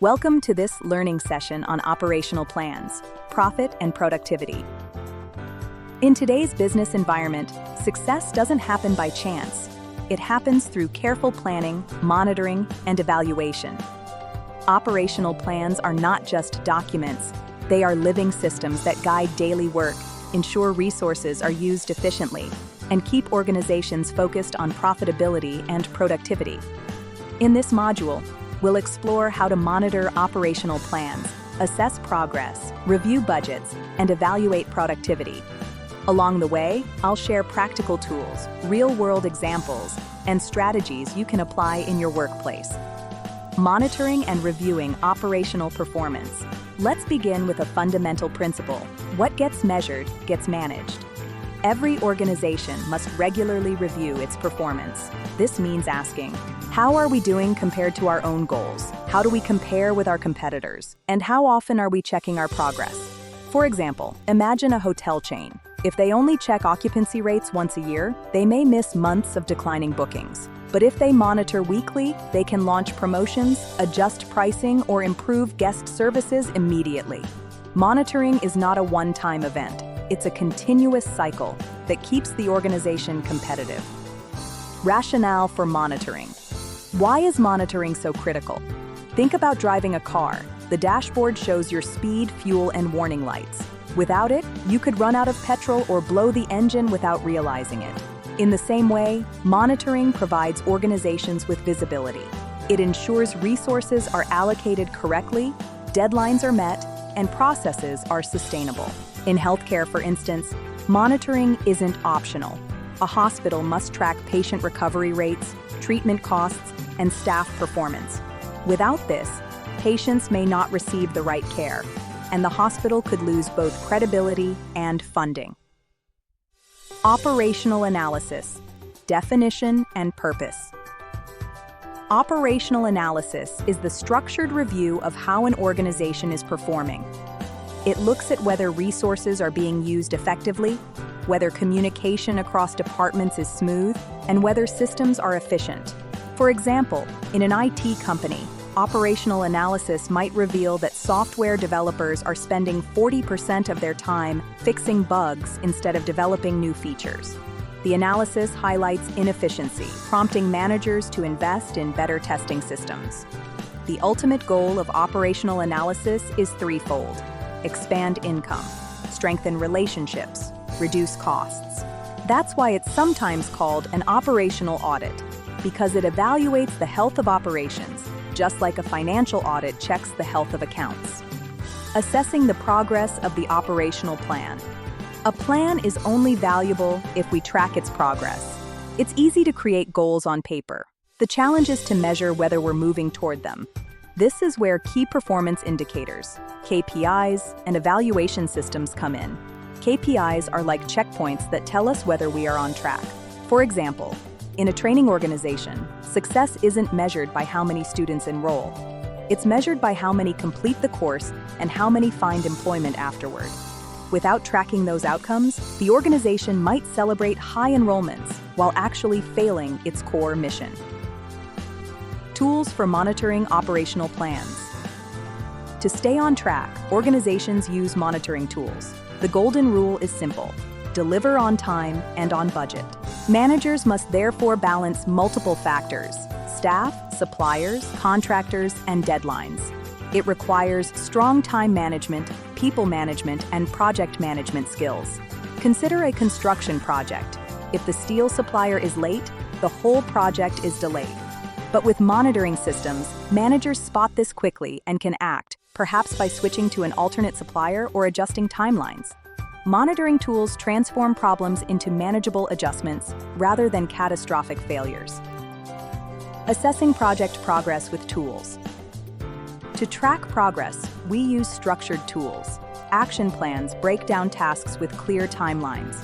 Welcome to this learning session on operational plans, profit and productivity. In today's business environment, success doesn't happen by chance. It happens through careful planning, monitoring, and evaluation. Operational plans are not just documents, they are living systems that guide daily work, ensure resources are used efficiently, and keep organizations focused on profitability and productivity. In this module, we'll explore how to monitor operational plans, assess progress, review budgets, and evaluate productivity. Along the way, I'll share practical tools, real-world examples, and strategies you can apply in your workplace. Monitoring and reviewing operational performance. Let's begin with a fundamental principle. What gets measured gets managed. Every organization must regularly review its performance. This means asking, how are we doing compared to our own goals? How do we compare with our competitors? And how often are we checking our progress? For example, imagine a hotel chain. If they only check occupancy rates once a year, they may miss months of declining bookings. But if they monitor weekly, they can launch promotions, adjust pricing, or improve guest services immediately. Monitoring is not a one-time event. It's a continuous cycle that keeps the organization competitive. Rationale for monitoring. Why is monitoring so critical? Think about driving a car. The dashboard shows your speed, fuel, and warning lights. Without it, you could run out of petrol or blow the engine without realizing it. In the same way, monitoring provides organizations with visibility. It ensures resources are allocated correctly, deadlines are met, and processes are sustainable. In healthcare, for instance, monitoring isn't optional. A hospital must track patient recovery rates, treatment costs, and staff performance. Without this, patients may not receive the right care, and the hospital could lose both credibility and funding. Operational analysis, definition and purpose. Operational analysis is the structured review of how an organization is performing. It looks at whether resources are being used effectively, whether communication across departments is smooth, and whether systems are efficient. For example, in an IT company, operational analysis might reveal that software developers are spending 40% of their time fixing bugs instead of developing new features. The analysis highlights inefficiency, prompting managers to invest in better testing systems. The ultimate goal of operational analysis is threefold: expand income, strengthen relationships, reduce costs. That's why it's sometimes called an operational audit, because it evaluates the health of operations, just like a financial audit checks the health of accounts. Assessing the progress of the operational plan. A plan is only valuable if we track its progress. It's easy to create goals on paper. The challenge is to measure whether we're moving toward them. This is where key performance indicators, KPIs, and evaluation systems come in. KPIs are like checkpoints that tell us whether we are on track. For example, in a training organization, success isn't measured by how many students enroll. It's measured by how many complete the course and how many find employment afterward. Without tracking those outcomes, the organization might celebrate high enrollments while actually failing its core mission. Tools for monitoring operational plans. To stay on track, organizations use monitoring tools. The golden rule is simple: deliver on time and on budget. Managers must therefore balance multiple factors: staff, suppliers, contractors, and deadlines. It requires strong time management, people management, and project management skills. Consider a construction project. If the steel supplier is late, the whole project is delayed. But with monitoring systems, managers spot this quickly and can act, perhaps by switching to an alternate supplier or adjusting timelines. Monitoring tools transform problems into manageable adjustments rather than catastrophic failures. Assessing project progress with tools. To track progress, we use structured tools. Action plans break down tasks with clear timelines.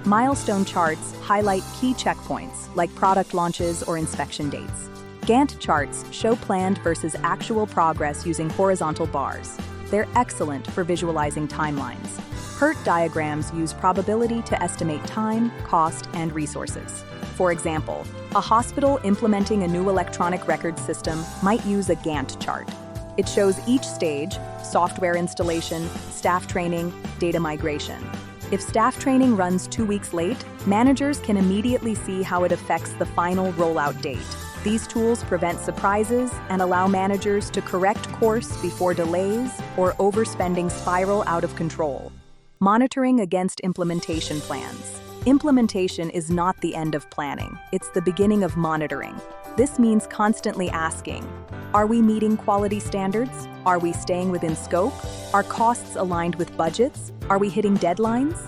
Milestone charts highlight key checkpoints like product launches or inspection dates. Gantt charts show planned versus actual progress using horizontal bars. They're excellent for visualizing timelines. PERT diagrams use probability to estimate time, cost, and resources. For example, a hospital implementing a new electronic record system might use a Gantt chart. It shows each stage: software installation, staff training, data migration. If staff training runs 2 weeks late, managers can immediately see how it affects the final rollout date. These tools prevent surprises and allow managers to correct course before delays or overspending spiral out of control. Monitoring against implementation plans. Implementation is not the end of planning, it's the beginning of monitoring. This means constantly asking, are we meeting quality standards? Are we staying within scope? Are costs aligned with budgets? Are we hitting deadlines?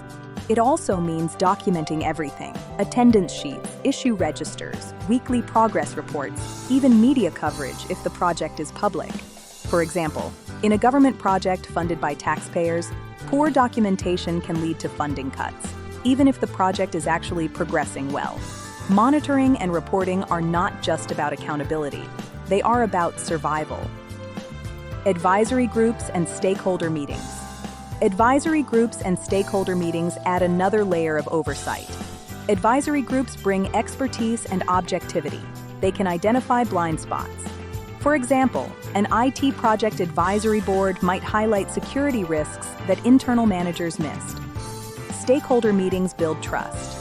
It also means documenting everything: attendance sheets, issue registers, weekly progress reports, even media coverage if the project is public. For example, in a government project funded by taxpayers, poor documentation can lead to funding cuts, even if the project is actually progressing well. Monitoring and reporting are not just about accountability, they are about survival. Advisory groups and stakeholder meetings. Advisory groups and stakeholder meetings add another layer of oversight. Advisory groups bring expertise and objectivity. They can identify blind spots. For example, an IT project advisory board might highlight security risks that internal managers missed. Stakeholder meetings build trust.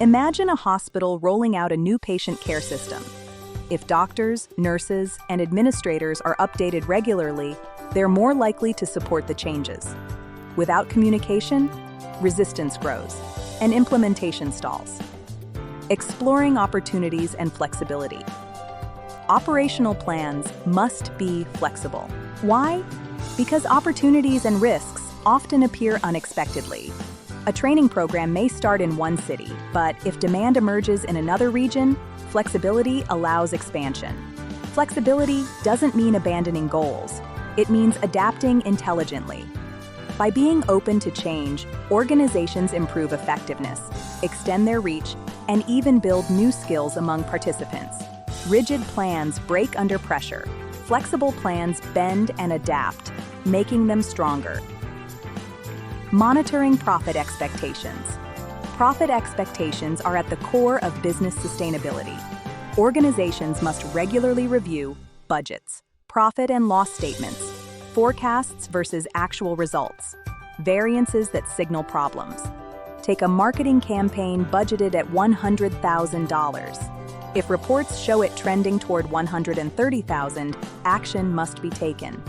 Imagine a hospital rolling out a new patient care system. If doctors, nurses, and administrators are updated regularly, they're more likely to support the changes. Without communication, resistance grows, and implementation stalls. Exploring opportunities and flexibility. Operational plans must be flexible. Why? Because opportunities and risks often appear unexpectedly. A training program may start in one city, but if demand emerges in another region, flexibility allows expansion. Flexibility doesn't mean abandoning goals. It means adapting intelligently. By being open to change, organizations improve effectiveness, extend their reach, and even build new skills among participants. Rigid plans break under pressure. Flexible plans bend and adapt, making them stronger. Monitoring profit expectations. Profit expectations are at the core of business sustainability. Organizations must regularly review budgets, profit and loss statements, forecasts versus actual results, variances that signal problems. Take a marketing campaign budgeted at $100,000. If reports show it trending toward $130,000, action must be taken.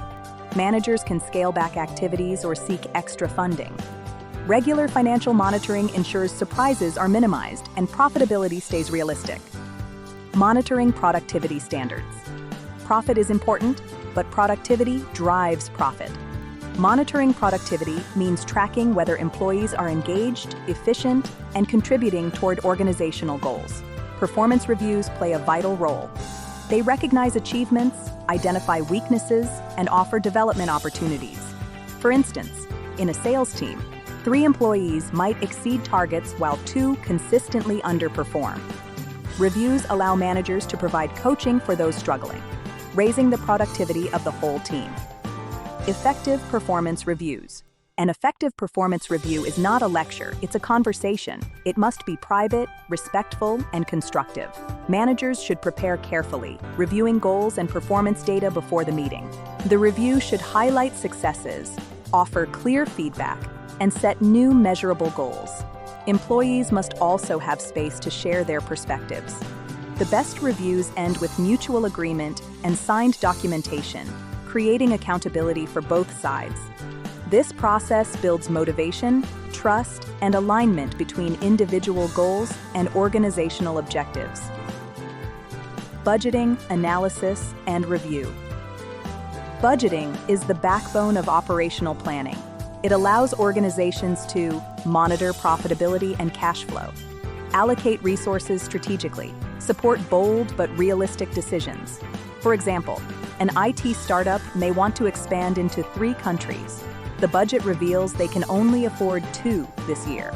Managers can scale back activities or seek extra funding. Regular financial monitoring ensures surprises are minimized and profitability stays realistic. Monitoring productivity standards. Profit is important, but productivity drives profit. Monitoring productivity means tracking whether employees are engaged, efficient, and contributing toward organizational goals. Performance reviews play a vital role. They recognize achievements, identify weaknesses, and offer development opportunities. For instance, in a sales team, 3 employees might exceed targets while 2 consistently underperform. Reviews allow managers to provide coaching for those struggling, raising the productivity of the whole team. Effective performance reviews. An effective performance review is not a lecture, it's a conversation. It must be private, respectful, and constructive. Managers should prepare carefully, reviewing goals and performance data before the meeting. The review should highlight successes, offer clear feedback, and set new measurable goals. Employees must also have space to share their perspectives. The best reviews end with mutual agreement and signed documentation, creating accountability for both sides. This process builds motivation, trust, and alignment between individual goals and organizational objectives. Budgeting, analysis, and review. Budgeting is the backbone of operational planning. It allows organizations to monitor profitability and cash flow, allocate resources strategically, support bold but realistic decisions. For example, an IT startup may want to expand into 3 countries. The budget reveals they can only afford 2 this year.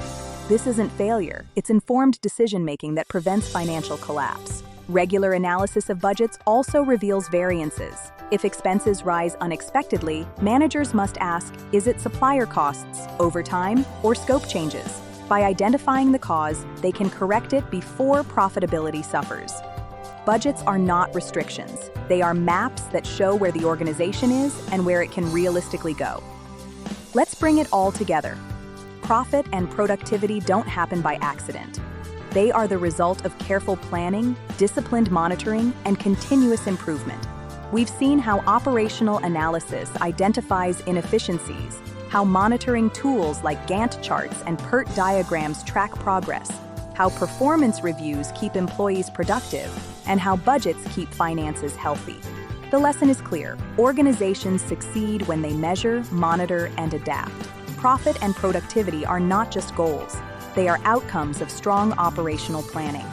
This isn't failure, it's informed decision-making that prevents financial collapse. Regular analysis of budgets also reveals variances. If expenses rise unexpectedly, managers must ask, is it supplier costs, overtime, or scope changes? By identifying the cause, they can correct it before profitability suffers. Budgets are not restrictions. They are maps that show where the organization is and where it can realistically go. Let's bring it all together. Profit and productivity don't happen by accident. They are the result of careful planning, disciplined monitoring, and continuous improvement. We've seen how operational analysis identifies inefficiencies, how monitoring tools like Gantt charts and PERT diagrams track progress, how performance reviews keep employees productive, and how budgets keep finances healthy. The lesson is clear. Organizations succeed when they measure, monitor, and adapt. Profit and productivity are not just goals. They are outcomes of strong operational planning.